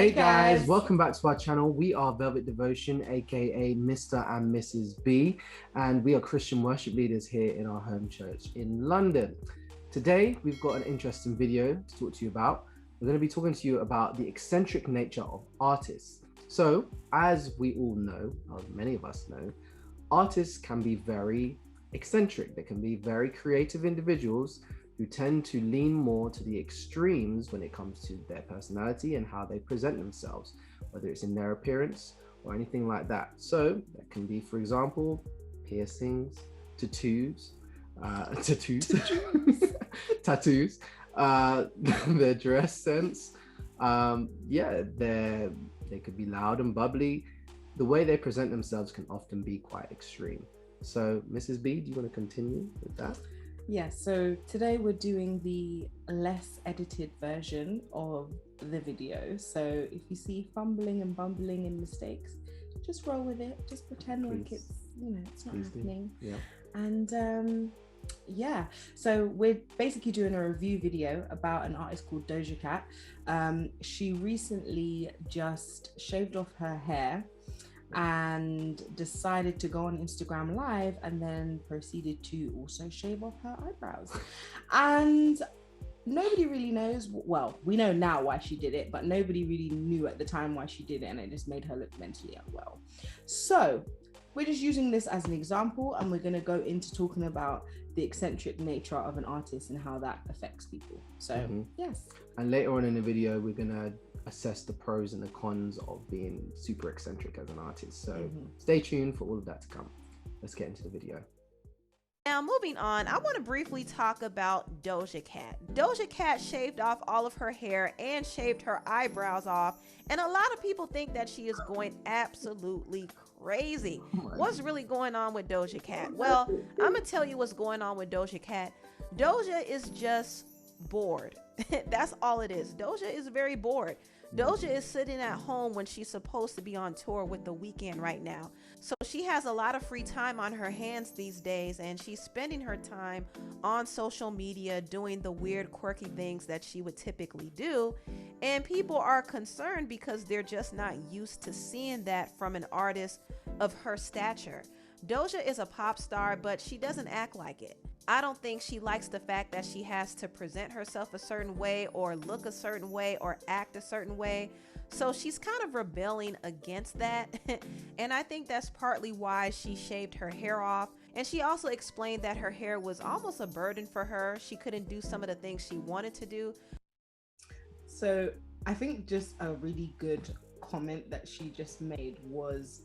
Hey guys, welcome back to our channel. We are Velvet Devotion, aka Mr. and Mrs. B, and we are Christian worship leaders here in our home church in London. Today, we've got an interesting video to talk to you about. We're going to be talking to you about the eccentric nature of artists. So, as we all know, or many of us know, artists can be very eccentric. They can be very creative individuals who tend to lean more to the extremes when it comes to their personality and how they present themselves, whether it's in their appearance or anything like that. So that can be, for example, piercings, tattoos, tattoos, their dress sense. They could be loud and bubbly. The way they present themselves can often be quite extreme. So, Mrs. B, do you want to continue with that? Yes, so today we're doing the less edited version of the video. So if you see fumbling and bumbling and mistakes, just roll with it. Just pretend like it's, it's not happening. Yeah. And so we're basically doing a review video about an artist called Doja Cat. She recently just shaved off her hair and decided to go on Instagram Live and then proceeded to also shave off her eyebrows. And nobody really knows, well, we know now why she did it, but nobody really knew at the time why she did it, and it just made her look mentally unwell. So we're just using this as an example, and we're going to go into talking about the eccentric nature of an artist and how that affects people. So yes. And later on in the video, we're going to assess the pros and the cons of being super eccentric as an artist. So stay tuned for all of that to come. Let's get into the video. Now, moving on, I want to briefly talk about Doja Cat. Doja Cat shaved off all of her hair and shaved her eyebrows off, and a lot of people think that she is going absolutely crazy. What's really going on with Doja Cat? Well, I'm gonna tell you what's going on with Doja Cat. Doja is just bored. That's all it is. Doja is very bored. Doja is sitting at home when she's supposed to be on tour with The Weeknd right now. So she has a lot of free time on her hands these days, and she's spending her time on social media doing the weird, quirky things that she would typically do. And people are concerned because they're just not used to seeing that from an artist of her stature. Doja is a pop star, but she doesn't act like it. I don't think she likes the fact that she has to present herself a certain way or look a certain way or act a certain way. So she's kind of rebelling against that. And I think that's partly why she shaved her hair off. And she also explained that her hair was almost a burden for her. She couldn't do some of the things she wanted to do. So I think just a really good comment that she just made was,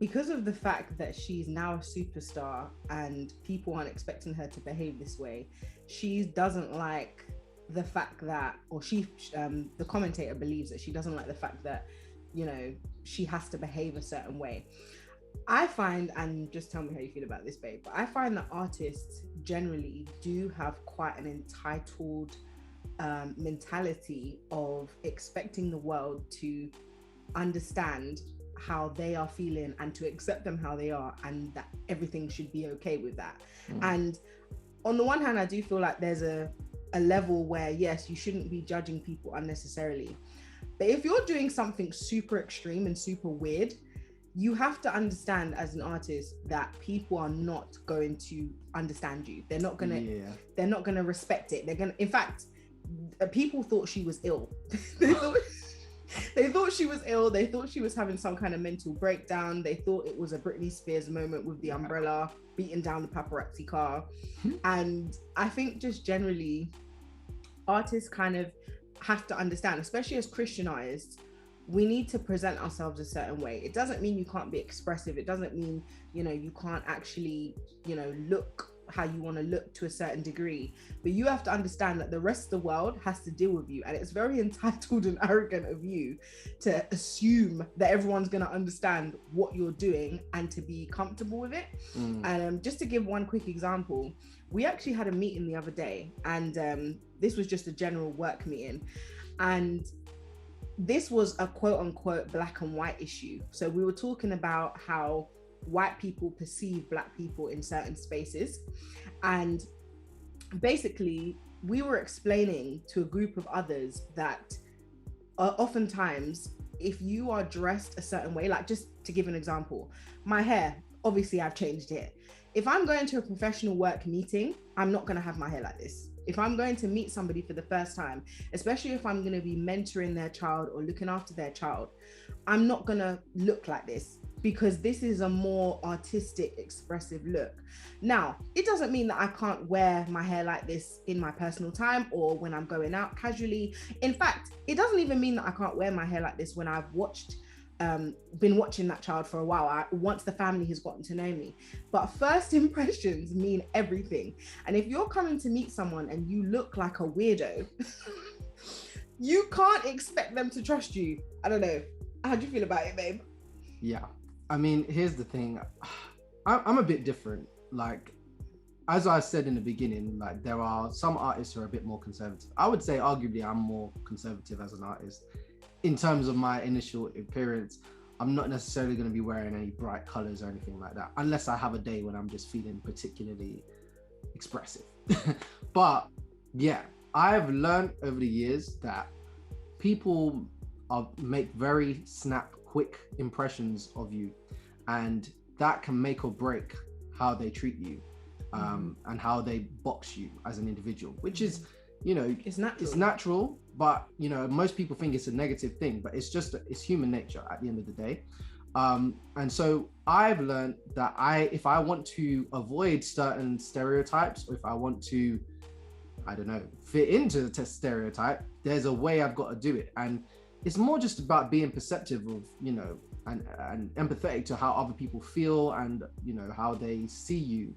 because of the fact that she's now a superstar and people aren't expecting her to behave this way, she doesn't like the fact that, or the commentator believes that she doesn't like the fact that, she has to behave a certain way. I find, and just tell me how you feel about this, babe, but I find that artists generally do have quite an entitled mentality of expecting the world to understand how they are feeling and to accept them how they are, and that everything should be okay with that. And on the one hand, I do feel like there's a level where, yes, you shouldn't be judging people unnecessarily, but if you're doing something super extreme and super weird, you have to understand as an artist that people are not going to understand you. They're not gonna respect it. In fact, people thought she was ill. They thought she was ill. They thought she was having some kind of mental breakdown. They thought it was a Britney Spears moment with the umbrella beating down the paparazzi car. And I think just generally, artists kind of have to understand, especially as Christian artists, we need to present ourselves a certain way. It doesn't mean you can't be expressive. It doesn't mean, you can't actually, look how you want to look to a certain degree, but you have to understand that the rest of the world has to deal with you, and it's very entitled and arrogant of you to assume that everyone's going to understand what you're doing and to be comfortable with it. And just to give one quick example, we actually had a meeting the other day, and this was just a general work meeting, and this was a quote unquote black and white issue. So we were talking about how white people perceive black people in certain spaces, and basically we were explaining to a group of others that oftentimes, if you are dressed a certain way, like just to give an example, my hair, obviously I've changed it. If I'm going to a professional work meeting, I'm not going to have my hair like this. If I'm going to meet somebody for the first time, especially if I'm going to be mentoring their child or looking after their child, I'm not going to look like this, because this is a more artistic, expressive look. Now, it doesn't mean that I can't wear my hair like this in my personal time or when I'm going out casually. In fact, it doesn't even mean that I can't wear my hair like this when I've been watching that child for a while, once the family has gotten to know me. But first impressions mean everything. And if you're coming to meet someone and you look like a weirdo, you can't expect them to trust you. I don't know. How do you feel about it, babe? Yeah. I mean, here's the thing. I'm a bit different. Like, as I said in the beginning, like, there are some artists who are a bit more conservative. I would say arguably I'm more conservative as an artist. In terms of my initial appearance, I'm not necessarily going to be wearing any bright colors or anything like that, unless I have a day when I'm just feeling particularly expressive. But yeah, I've learned over the years that people make very quick impressions of you, and that can make or break how they treat you, and how they box you as an individual, which is, you know, it's natural, but you know, most people think it's a negative thing, but it's human nature at the end of the day. And so I've learned that if I want to avoid certain stereotypes, or if I want to, I don't know, fit into the stereotype, there's a way I've got to do it. And it's more just about being perceptive of, you know, and empathetic to how other people feel, and, you know, how they see you.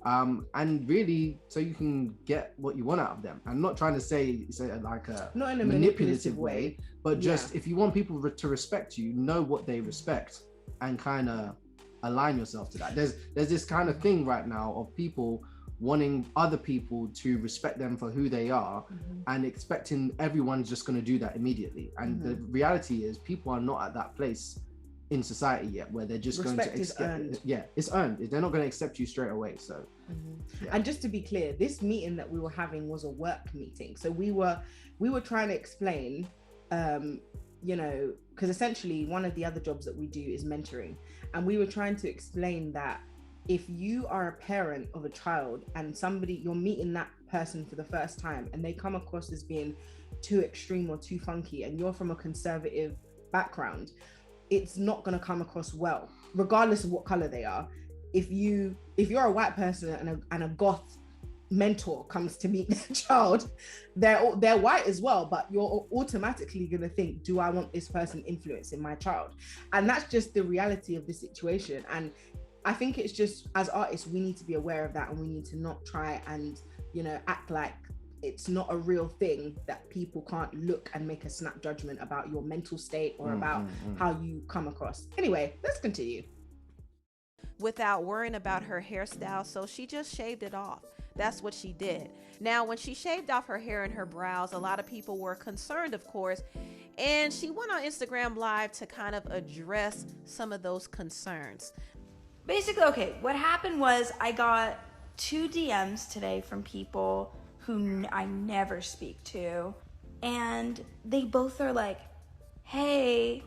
And really, so you can get what you want out of them. I'm not trying to say like not in a manipulative way, but just if you want people to respect you, know what they respect and kind of align yourself to that. There's this kind of thing right now of people wanting other people to respect them for who they are, and expecting everyone's just going to do that immediately. And the reality is, people are not at that place in society yet where they're just Respect going to accept. Yeah, it's earned. They're not going to accept you straight away. So and just to be clear, this meeting that we were having was a work meeting. So we were trying to explain, you know, because essentially one of the other jobs that we do is mentoring, and we were trying to explain that if you are a parent of a child and you're meeting that person for the first time, and they come across as being too extreme or too funky, and you're from a conservative background, it's not going to come across well, regardless of what color they are. If you're a white person and a goth mentor comes to meet their child, they're white as well, but you're automatically going to think, do I want this person influencing my child? And that's just the reality of the situation. And I think it's just, as artists, we need to be aware of that, and we need to not try and, you know, act like it's not a real thing, that people can't look and make a snap judgment about your mental state or about how you come across. Anyway, let's continue. Without worrying about her hairstyle, so she just shaved it off. That's what she did. Now, when she shaved off her hair and her brows, a lot of people were concerned, of course, and she went on Instagram Live to kind of address some of those concerns. Basically, okay, what happened was I got 2 DMs today from people who I never speak to, and they both are like, hey,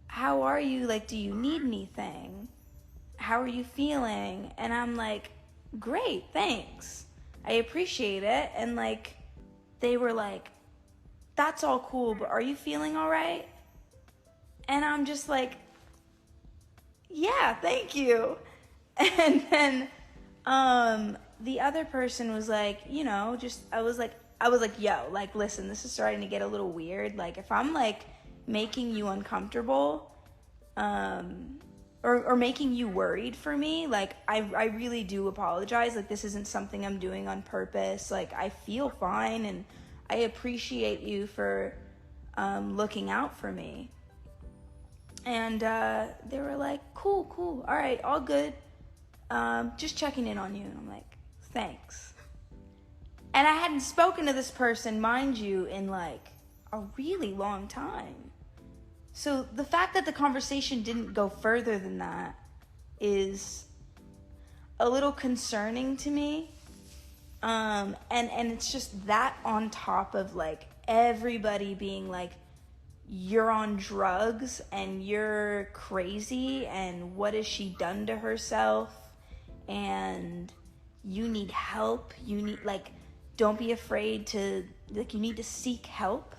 how are you? Like, do you need anything? How are you feeling? And I'm like, great, thanks. I appreciate it. And like, they were like, that's all cool, but are you feeling all right? And I'm just like, yeah, thank you. And then the other person was like, you know, I was like, yo, like, listen, this is starting to get a little weird. Like, if I'm like making you uncomfortable, or making you worried for me, like, I really do apologize. Like, this isn't something I'm doing on purpose. Like, I feel fine, and I appreciate you for looking out for me. And they were like, cool, all right, all good. Just checking in on you. And I'm like, thanks. And I hadn't spoken to this person, mind you, in like a really long time. So the fact that the conversation didn't go further than that is a little concerning to me. And it's just that on top of like everybody being like you're on drugs and you're crazy and what has she done to herself and you need help. You need, like, don't be afraid to, like, you need to seek help.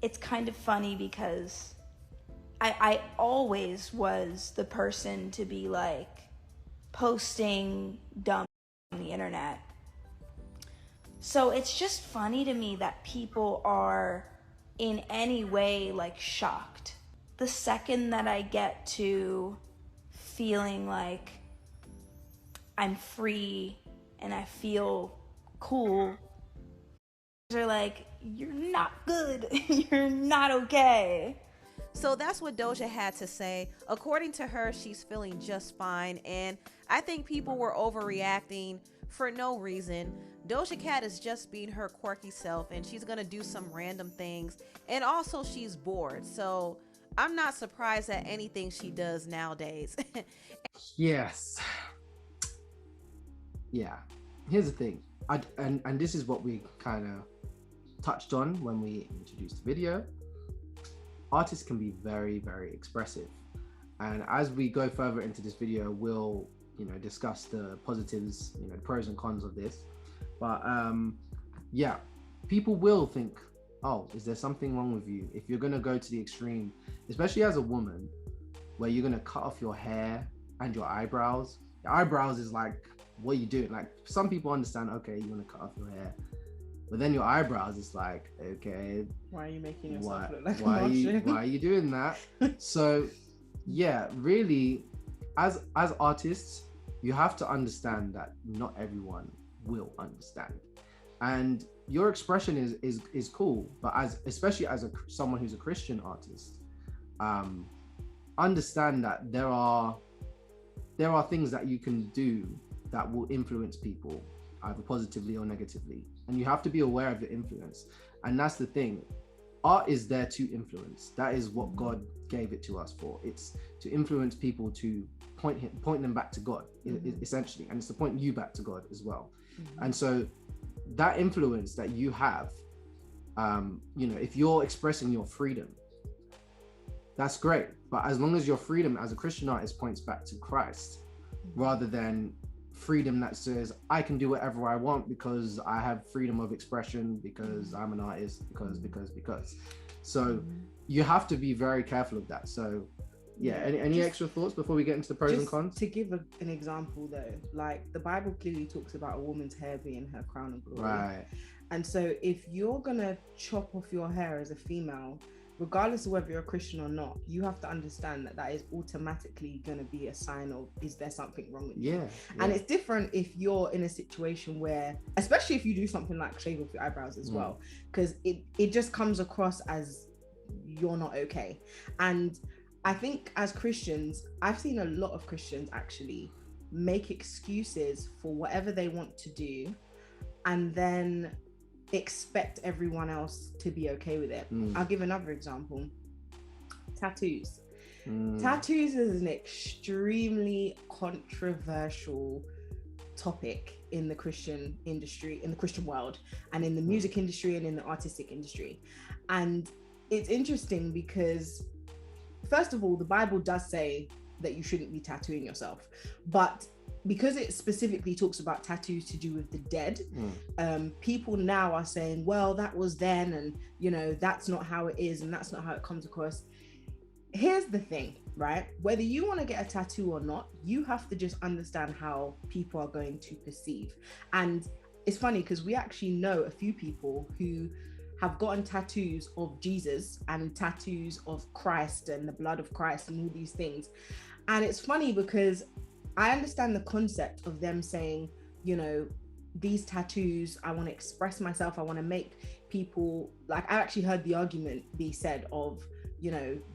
It's kind of funny because I always was the person to be like posting dumb on the internet. So it's just funny to me that people are in any way like shocked. The second that I get to feeling like I'm free and I feel cool, they're like, you're not good, you're not okay. So that's what Doja had to say. According to her, she's feeling just fine, and I think people were overreacting for no reason. Doja Cat is just being her quirky self, and she's gonna do some random things, and also she's bored, so I'm not surprised at anything she does nowadays. Yes. Yeah. Here's the thing. And this is what we kind of touched on when we introduced the video. Artists can be very, very expressive. And as we go further into this video, we'll, discuss the positives, the pros and cons of this. But yeah, people will think, oh, is there something wrong with you? If you're going to go to the extreme, especially as a woman, where you're going to cut off your hair and your eyebrows. Your eyebrows is like, what are you doing? Like, some people understand, okay, you want to cut off your hair. But then your eyebrows is like, okay, why are you making yourself look like why a Martian? why are you doing that? So yeah, really, as artists, you have to understand that not everyone will understand, and your expression is cool. But especially as someone who's a Christian artist, understand that there are things that you can do that will influence people either positively or negatively, and you have to be aware of your influence. And that's the thing, art is there to influence. That is what God gave it to us for. It's to influence people, to point them back to God, essentially, and it's to point you back to God as well. And so that influence that you have, if you're expressing your freedom, that's great. But as long as your freedom as a Christian artist points back to Christ, rather than freedom that says I can do whatever I want because I have freedom of expression, because I'm an artist, because. So you have to be very careful of that. So yeah, any extra thoughts before we get into the pros and cons? To give an example though, like the Bible clearly talks about a woman's hair being her crown of glory. Right. And so if you're gonna chop off your hair as a female, regardless of whether you're a Christian or not, you have to understand that is automatically going to be a sign of, is there something wrong with you? Yeah. And it's different if you're in a situation where, especially if you do something like shave off your eyebrows as well, because it just comes across as you're not okay. And I think as Christians, I've seen a lot of Christians actually make excuses for whatever they want to do, and then expect everyone else to be okay with it. I'll give another example. Tattoos. Tattoos is an extremely controversial topic in the Christian industry, in the Christian world, and in the music industry and in the artistic industry. And it's interesting because, first of all, the Bible does say that you shouldn't be tattooing yourself, but because it specifically talks about tattoos to do with the dead, people now are saying, well, that was then, and that's not how it is, and that's not how it comes across. Here's the thing, right? Whether you want to get a tattoo or not, you have to just understand how people are going to perceive. And it's funny because we actually know a few people who have gotten tattoos of Jesus and tattoos of Christ and the blood of Christ and all these things. And it's funny because I understand the concept of them saying, these tattoos, I want to express myself. I want to make people, like, I actually heard the argument be said of,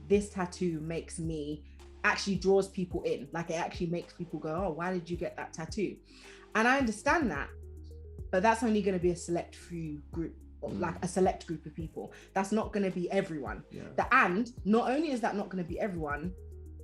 this tattoo makes me, actually draws people in. Like, it actually makes people go, oh, why did you get that tattoo? And I understand that, but that's only going to be a select few group, like a select group of people. That's not going to be everyone. And not only is that not going to be everyone,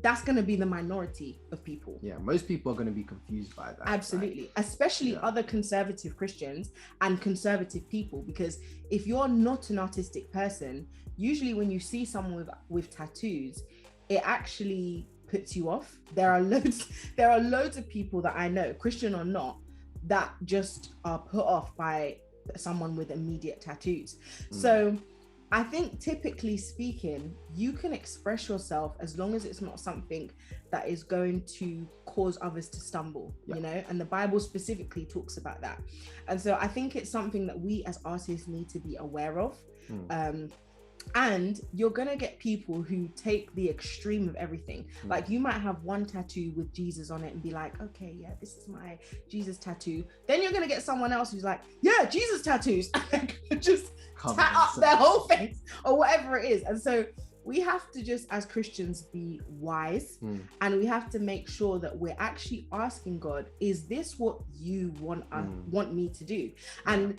that's going to be the minority of people. Yeah, most people are going to be confused by that. Absolutely. Right? Especially other conservative Christians and conservative people, because if you're not an artistic person, usually when you see someone with tattoos, it actually puts you off. There are loads of people that I know, Christian or not, that just are put off by someone with immediate tattoos. So I think, typically speaking, you can express yourself as long as it's not something that is going to cause others to stumble, you know, and the Bible specifically talks about that. And so I think it's something that we as artists need to be aware of. And you're gonna get people who take the extreme of everything. Like, you might have one tattoo with Jesus on it and be like, okay, yeah, this is my Jesus tattoo. Then you're gonna get someone else who's like, yeah, Jesus tattoos, and just tat up their whole face or whatever it is. And so we have to just, as Christians, be wise, and we have to make sure that we're actually asking God, is this what you want me to do? And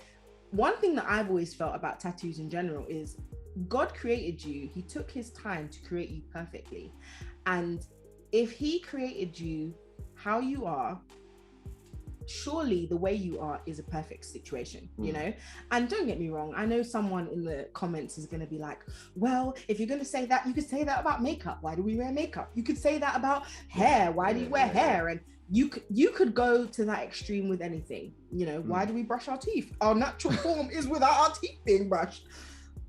one thing that I've always felt about tattoos in general is God created you. He took his time to create you perfectly. And if he created you how you are, surely the way you are is a perfect situation, you know? And don't get me wrong, I know someone in the comments is going to be like, well, if you're going to say that, you could say that about makeup. Why do we wear makeup? You could say that about hair. Why do you wear hair? And you could go to that extreme with anything, you know? Why do we brush our teeth? Our natural form is without our teeth being brushed.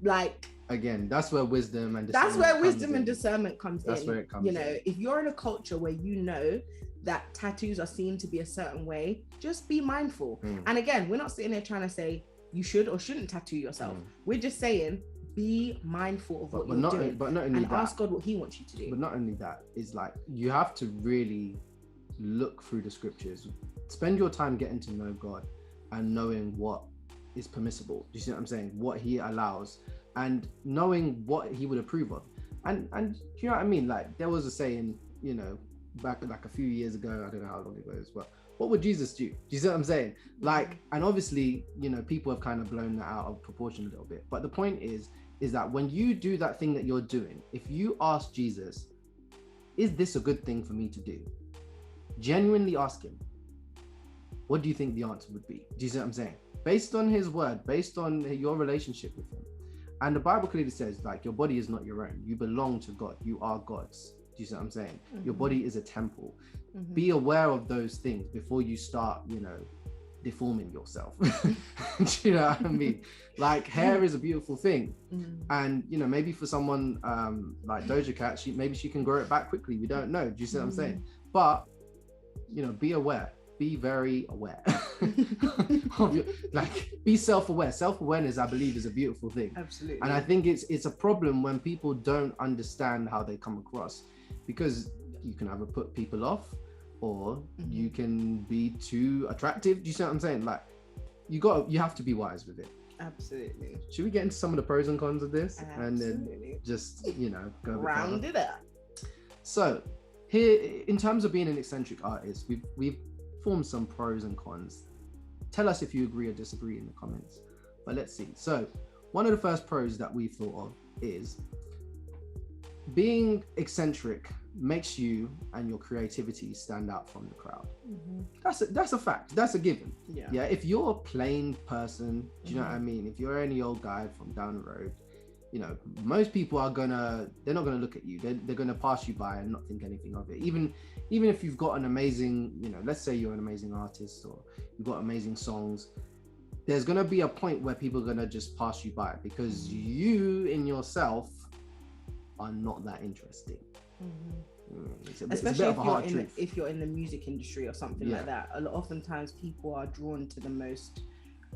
Like, again, that's where wisdom and discernment comes in. That's where it comes in. You know, if you're in a culture where you know that tattoos are seen to be a certain way, just be mindful. And again, we're not sitting there trying to say you should or shouldn't tattoo yourself. We're just saying, be mindful of what you're doing, but not only and ask God what he wants you to do. But not only that, is like, you have to really look through the scriptures. Spend your time getting to know God and knowing what is permissible. Do you see what I'm saying? What he allows, and knowing what he would approve of. And you know what I mean? Like, there was a saying, you know, back like a few years ago, I don't know how long ago it was, but what would Jesus do? Do you see what I'm saying? Like, and obviously, you know, people have kind of blown that out of proportion a little bit. But the point is that when you do that thing that you're doing, if you ask Jesus, is this a good thing for me to do? Genuinely ask him, what do you think the answer would be? Do you see what I'm saying? Based on his word, based on your relationship with him. And the Bible clearly says, like, your body is not your own. You belong to God. You are God's. Do you see what I'm saying? Your body is a temple. Be aware of those things before you start, you know, deforming yourself. Do you know what I mean? Like, hair is a beautiful thing. And, you know, maybe for someone like Doja Cat, maybe she can grow it back quickly. We don't know. Do you see what I'm saying? But, you know, be aware. Be very aware of your, like, be self-aware. Self-awareness, I believe, is a beautiful thing. Absolutely. And I think it's a problem when people don't understand how they come across, because you can either put people off, or you can be too attractive. Do you see what I'm saying? Like, you have to be wise with it. Absolutely. Should we get into some of the pros and cons of this? Absolutely. And then just, you know, go round it up. So here, in terms of being an eccentric artist, we've formed some pros and cons. Tell us if you agree or disagree in the comments. But let's see. So one of the first pros that we thought of is being eccentric makes you and your creativity stand out from the crowd. That's a fact. That's a given. Yeah. If you're a plain person, do you know what I mean? If you're any old guy from down the road, you know, most people they're not gonna look at you. They're gonna pass you by and not think anything of it. Even if you've got an amazing, you know, let's say you're an amazing artist or you've got amazing songs, there's gonna be a point where people are gonna just pass you by because you in yourself are not that interesting. Especially if you're in the music industry or something like that. Oftentimes people are drawn to the most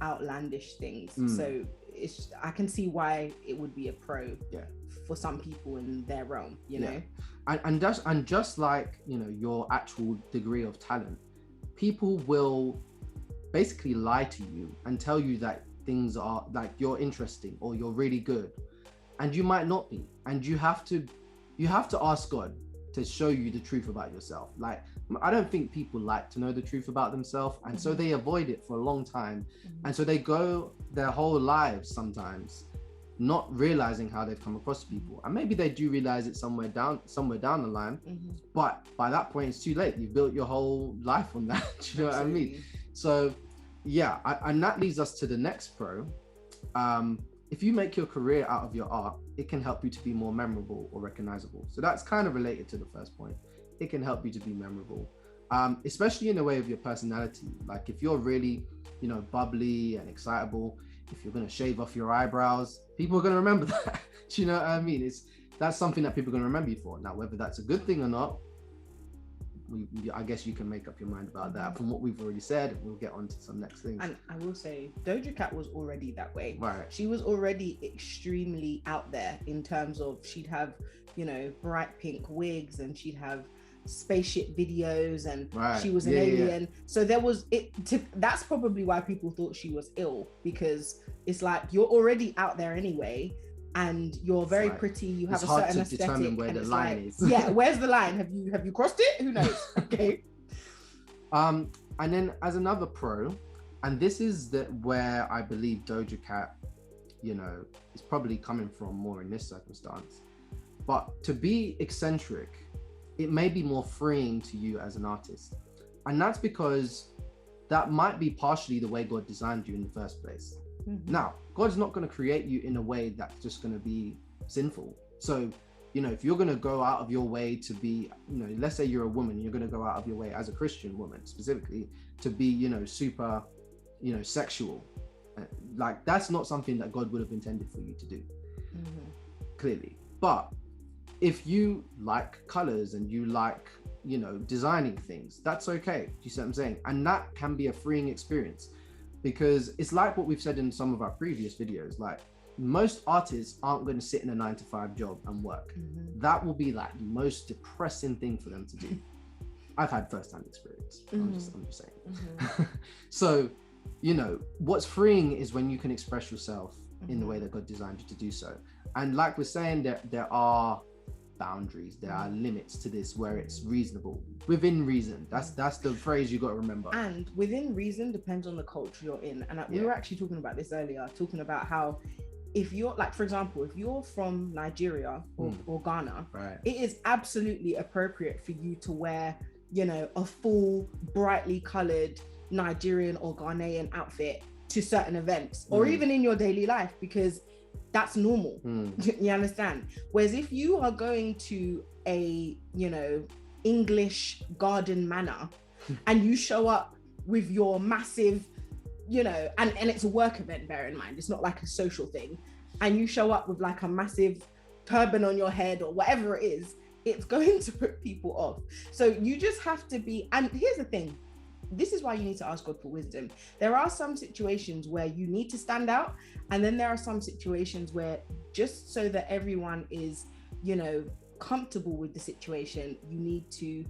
outlandish things. So I can see why it would be a pro for some people in their realm, you know. And just like, you know, your actual degree of talent, people will basically lie to you and tell you that things are like you're interesting or you're really good, and you might not be. And you have to ask God to show you the truth about yourself. Like, I don't think people like to know the truth about themselves, and so they avoid it for a long time. And so they go their whole lives sometimes not realizing how they've come across to people. And maybe they do realize it somewhere down the line, but by that point it's too late. You've built your whole life on that. Do you know what I mean? So yeah, and that leads us to the next pro. If you make your career out of your art, it can help you to be more memorable or recognizable. So that's kind of related to the first point. It can help you to be memorable, especially in the way of your personality. Like if you're really, bubbly and excitable, if you're going to shave off your eyebrows, people are going to remember that. Do you know what I mean? That's something that people are going to remember you for. Now, whether that's a good thing or not, I guess you can make up your mind about that. From what we've already said, we'll get on to some next things. And I will say, Doja Cat was already that way. Right. She was already extremely out there in terms of she'd have, bright pink wigs, and she'd have spaceship videos, and she was an alien. Yeah. So there was that's probably why people thought she was ill, because it's like you're already out there anyway. And you're very pretty. You have a certain aesthetic. It's hard to determine where the line is. Yeah, where's the line? Have you crossed it? Who knows? Okay. And then as another pro, and this is where I believe Doja Cat, is probably coming from more in this circumstance. But to be eccentric, it may be more freeing to you as an artist, and that's because that might be partially the way God designed you in the first place. Now, God's not going to create you in a way that's just going to be sinful. So, if you're going to go out of your way to be, let's say you're a woman, you're going to go out of your way as a Christian woman specifically to be, super, sexual. Like that's not something that God would have intended for you to do, clearly. But if you like colors and you like, designing things, that's okay. Do you see what I'm saying? And that can be a freeing experience. Because it's like what we've said in some of our previous videos, like most artists aren't going to sit in a 9-to-5 job and work. That will be like the most depressing thing for them to do. I've had first-hand experience. I'm just saying. So, what's freeing is when you can express yourself in the way that God designed you to do so. And like we're saying, there are boundaries, there are limits to this where it's reasonable, within reason. That's the phrase you got to remember. And within reason depends on the culture you're in. And we were actually talking about this earlier, talking about how if you're like, for example, if you're from Nigeria or Ghana, it is absolutely appropriate for you to wear, a full brightly colored Nigerian or Ghanaian outfit to certain events, or even in your daily life, because that's normal. You understand? Whereas if you are going to a, English garden manor and you show up with your massive, and it's a work event, bear in mind, it's not like a social thing, and you show up with like a massive turban on your head or whatever it is, it's going to put people off. So you just have to be, and here's the thing, this is why you need to ask God for wisdom. There are some situations where you need to stand out, and then there are some situations where just so that everyone is, comfortable with the situation, you need to,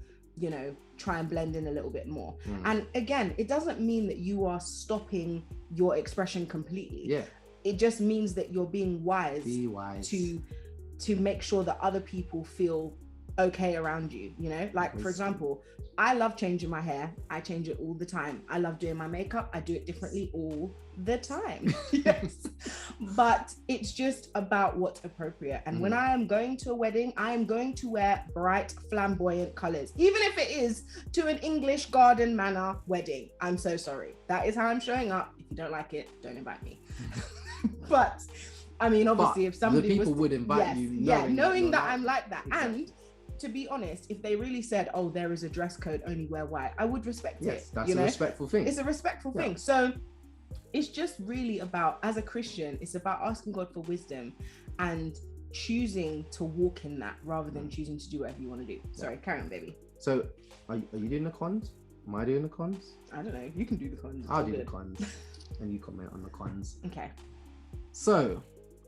try and blend in a little bit more. And again, it doesn't mean that you are stopping your expression completely. Yeah. It just means that you're being wise. Be wise. To make sure that other people feel okay around you, like for example, I love changing my hair. I change it all the time. I love doing my makeup. I do it differently all the time. Yes. But it's just about what's appropriate. And when I am going to a wedding, I am going to wear bright, flamboyant colors, even if it is to an English garden manor wedding. I'm so sorry. That is how I'm showing up. If you don't like it, don't invite me. But I mean, obviously, if somebody the people would invite you, knowing that I'm like that. Exactly. And to be honest, if they really said, "Oh, there is a dress code, only wear white," I would respect it. Yes, that's a respectful thing. It's a respectful thing. So it's just really about, as a Christian, it's about asking God for wisdom and choosing to walk in that rather than choosing to do whatever you want to do. Sorry, carry on, baby. So, are you doing the cons? Am I doing the cons? I don't know. You can do the cons. I'll do the cons, and you comment on the cons. Okay. So,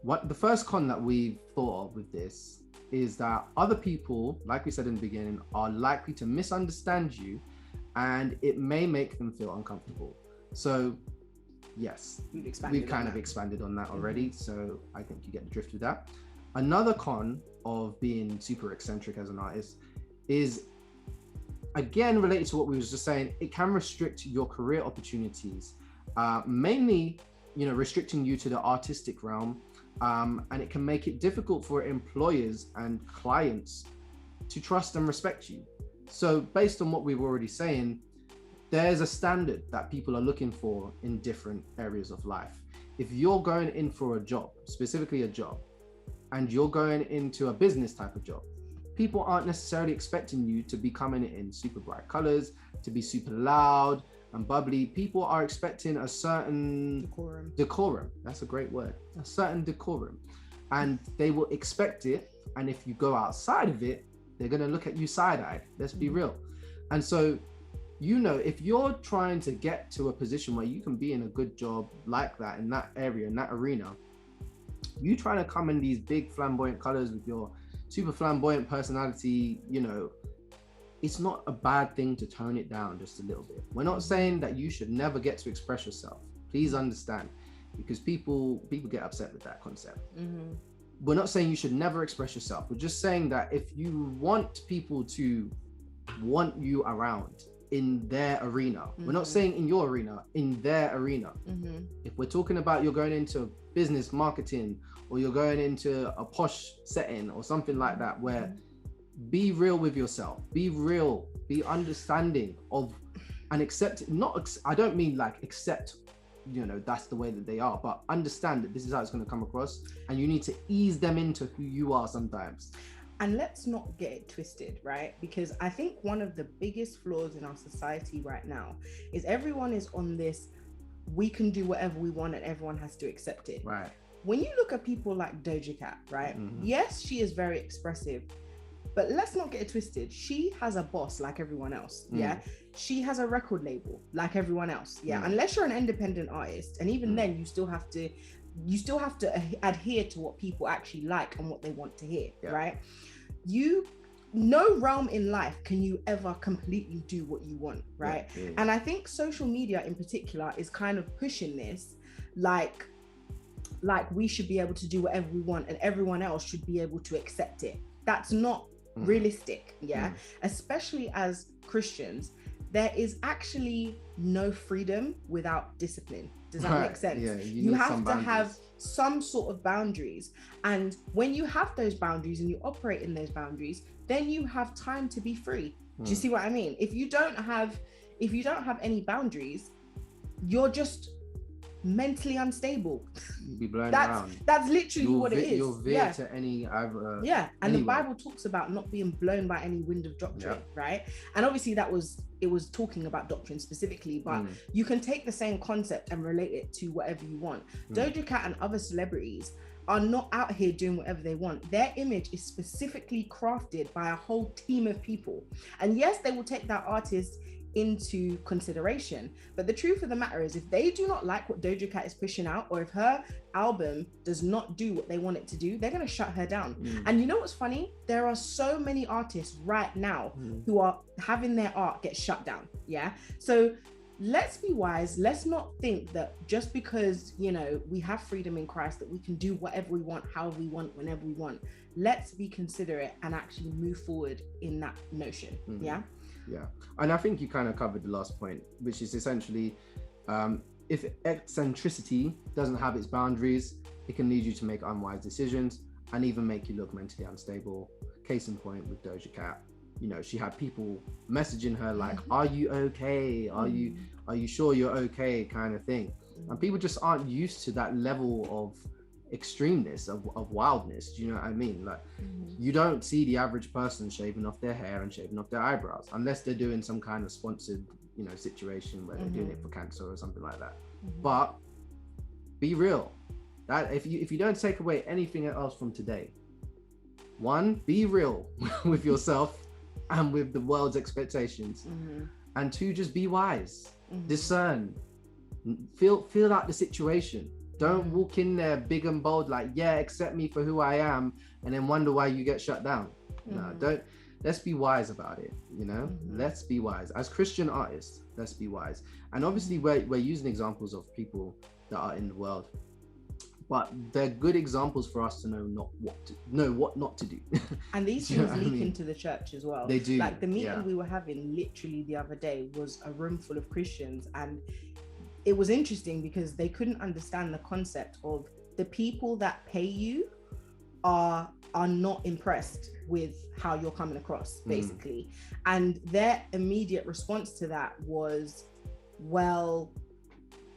the first con that we've thought of with this is that other people, like we said in the beginning, are likely to misunderstand you, and it may make them feel uncomfortable. So, yes, we've kind of expanded on that already. So I think you get the drift with that. Another con of being super eccentric as an artist is, again, related to what we was just saying, it can restrict your career opportunities, mainly, restricting you to the artistic realm, And it can make it difficult for employers and clients to trust and respect you. So based on what we were already saying, there's a standard that people are looking for in different areas of life. If you're going in for a job, specifically a job, and you're going into a business type of job, people aren't necessarily expecting you to be coming in super bright colors, to be super loud and bubbly. People are expecting a certain decorum. That's a great word. A certain decorum. And they will expect it. And if you go outside of it, they're going to look at you side-eyed. Let's be real. And so, you know, if you're trying to get to a position where you can be in a good job like that, in that area, in that arena, you trying to come in these big flamboyant colors with your super flamboyant personality, you know, it's not a bad thing to tone it down just a little bit. We're not saying that you should never get to express yourself. Please understand, because people get upset with that concept. We're not saying you should never express yourself. We're just saying that if you want people to want you around in their arena, we're not saying in your arena, in their arena. If we're talking about you're going into business marketing, or you're going into a posh setting or something like that, where be real with yourself, be real, be understanding of, and accept, I don't mean like accept, you know, that's the way that they are, but understand that this is how it's going to come across, and you need to ease them into who you are sometimes. And let's not get it twisted, right? Because I think one of the biggest flaws in our society right now is everyone is on this, we can do whatever we want and everyone has to accept it. Right. When you look at people like Doja Cat, right? Yes, she is very expressive, but let's not get it twisted. She has a boss like everyone else. Yeah. She has a record label like everyone else. Yeah. Unless you're an independent artist, and even then you still have to adhere to what people actually like and what they want to hear. Right. No realm in life can you ever completely do what you want, right? And I think social media in particular is kind of pushing this, like we should be able to do whatever we want and everyone else should be able to accept it. That's not realistic. Especially as Christians, there is actually no freedom without discipline. Does that make sense? You have to have some sort of boundaries, and when you have those boundaries and you operate in those boundaries, then you have time to be free. Do you see what I mean? If you don't have any boundaries, you're just mentally unstable. You'll be blown around. That's literally what it is. You'll veer to any and anywhere. The Bible talks about not being blown by any wind of doctrine, right? And obviously it was talking about doctrine specifically, but you can take the same concept and relate it to whatever you want. Doja Cat and other celebrities are not out here doing whatever they want. Their image is specifically crafted by a whole team of people. And yes, they will take that artist into consideration, but the truth of the matter is, if they do not like what Doja Cat is pushing out, or if her album does not do what they want it to do, they're going to shut her down. And you know what's funny? There are so many artists right now who are having their art get shut down. So let's be wise. Let's not think that just because, you know, we have freedom in Christ, that we can do whatever we want, however we want, whenever we want. Let's be considerate and actually move forward in that notion. Yeah, and I think you kind of covered the last point, which is essentially, if eccentricity doesn't have its boundaries, it can lead you to make unwise decisions and even make you look mentally unstable. Case in point with Doja Cat, you know, she had people messaging her like, "Are you okay? Are you sure you're okay?" kind of thing, and people just aren't used to that level of extremeness, of wildness. Do you know what I mean? Like, you don't see the average person shaving off their hair and shaving off their eyebrows unless they're doing some kind of sponsored, you know, situation where they're doing it for cancer or something like that. But be real. That if you don't take away anything else from today, one, be real with yourself and with the world's expectations, and two, just be wise, discern, feel out the situation. Don't walk in there big and bold like, yeah, accept me for who I am, and then wonder why you get shut down. No, don't. Let's be wise about it, you know? Let's be wise. As Christian artists, let's be wise. And obviously we're using examples of people that are in the world, but they're good examples for us to know what not to do. And these things leak into the church as well. They do. Like the meeting we were having literally the other day was a room full of Christians, and it was interesting because they couldn't understand the concept of the people that pay you are not impressed with how you're coming across, basically. And their immediate response to that was, well,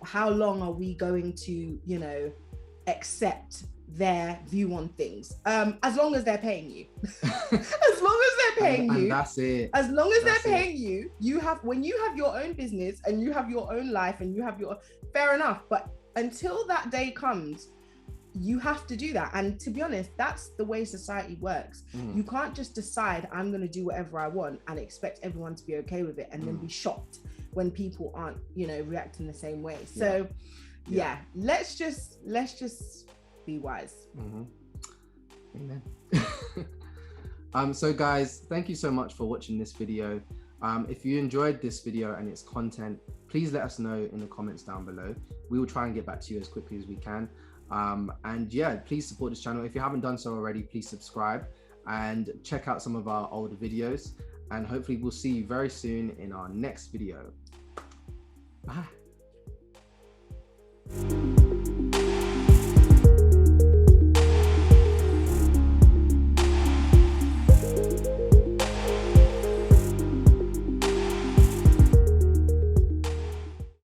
how long are we going to, you know, accept their view on things? As long as they're paying you. As long as they're paying you. And that's it. As long as they're paying you, when you have your own business and you have your own life and you have your, fair enough. But until that day comes, you have to do that. And to be honest, that's the way society works. You can't just decide I'm going to do whatever I want and expect everyone to be okay with it and then be shocked when people aren't, you know, reacting the same way. So yeah, let's just be wise. Amen. So guys, thank you so much for watching this video. If you enjoyed this video and its content, please let us know in the comments down below. We will try and get back to you as quickly as we can. And yeah, please support this channel. If you haven't done so already, please subscribe and check out some of our older videos. And hopefully we'll see you very soon in our next video. Bye.